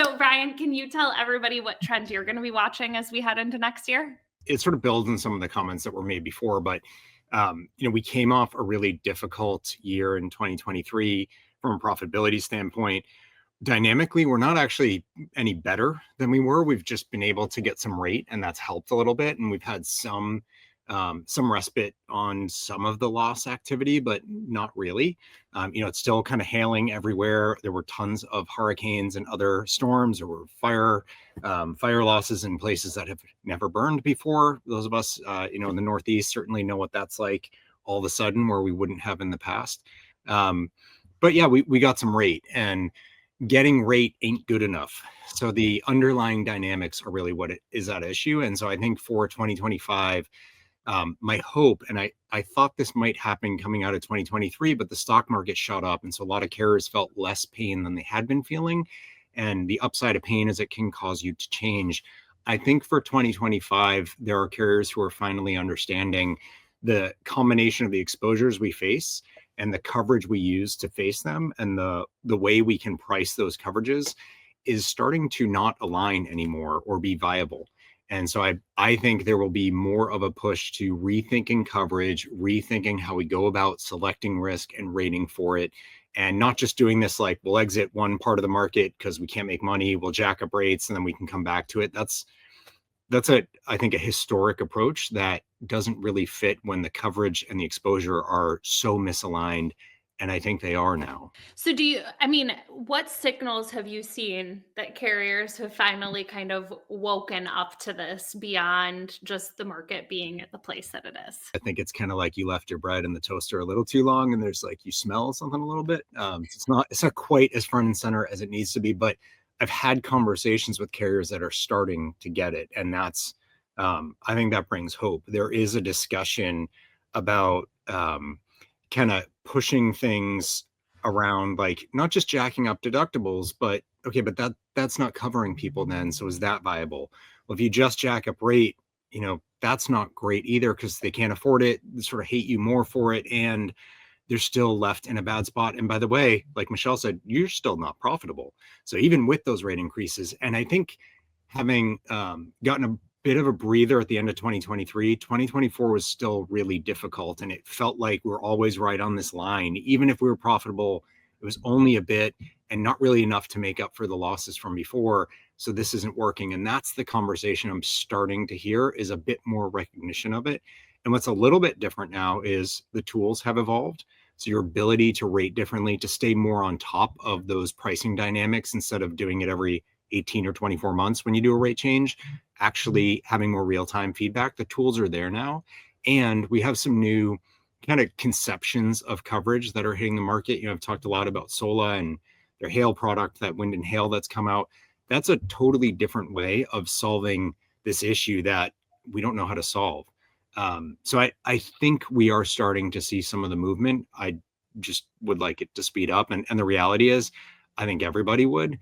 So, Bryan, can you tell everybody what trend you're going to be watching as we head into next year? It sort of builds on some of the comments that were made before, but we came off a really difficult year in 2023 from a profitability standpoint. Dynamically, we're not actually any better than we were. We've just been able to get some rate, and that's helped a little bit. And we've had some respite on some of the loss activity, but not really. It's still kind of hailing everywhere. There were tons of hurricanes and other storms. There were fire losses in places that have never burned before. Those of us, in the Northeast certainly know what that's like all of a sudden, where we wouldn't have in the past. But yeah, we got some rate, and getting rate ain't good enough. So the underlying dynamics are really what it is at issue. And so I think for 2025, my hope, and I thought this might happen coming out of 2023, but the stock market shot up. And so a lot of carriers felt less pain than they had been feeling. And the upside of pain is it can cause you to change. I think for 2025, there are carriers who are finally understanding the combination of the exposures we face and the coverage we use to face them, and the way we can price those coverages is starting to not align anymore or be viable. And so I think there will be more of a push to rethinking coverage, rethinking how we go about selecting risk and rating for it, and not just doing this like we'll exit one part of the market because we can't make money, we'll jack up rates, and then we can come back to it. That's I think a historic approach that doesn't really fit when the coverage and the exposure are so misaligned. And I think they are now. So, what signals have you seen that carriers have finally kind of woken up to this beyond just the market being at the place that it is? I think it's kind of like you left your bread in the toaster a little too long, and there's like you smell something a little bit. It's not quite as front and center as it needs to be, but I've had conversations with carriers that are starting to get it, and that's I think that brings hope. There is a discussion about kind of pushing things around, like not just jacking up deductibles, but okay, but that's not covering people then. So is that viable? Well, if you just jack up rate, that's not great either because they can't afford it. They sort of hate you more for it, and they're still left in a bad spot. And by the way, like Michelle said, you're still not profitable. So even with those rate increases, and I think having gotten a bit of a breather at the end of 2023, 2024 was still really difficult. And it felt like we're always right on this line. Even if we were profitable, it was only a bit and not really enough to make up for the losses from before. So this isn't working. And that's the conversation I'm starting to hear, is a bit more recognition of it. And what's a little bit different now is the tools have evolved. So your ability to rate differently, to stay more on top of those pricing dynamics instead of doing it every 18 or 24 months when you do a rate change, actually having more real-time feedback. The tools are there now. And we have some new kind of conceptions of coverage that are hitting the market. I've talked a lot about Sola and their hail product, that wind and hail that's come out. That's a totally different way of solving this issue that we don't know how to solve. So I think we are starting to see some of the movement. I just would like it to speed up. And the reality is, I think everybody would.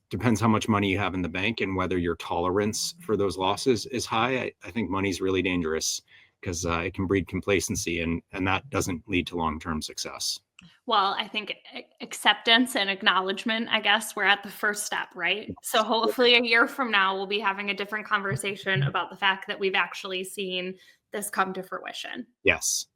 Depends how much money you have in the bank and whether your tolerance for those losses is high. I think money's really dangerous because it can breed complacency, and that doesn't lead to long-term success. Well, I think acceptance and acknowledgement, I guess we're at the first step, right? So hopefully a year from now, we'll be having a different conversation about the fact that we've actually seen this come to fruition. Yes.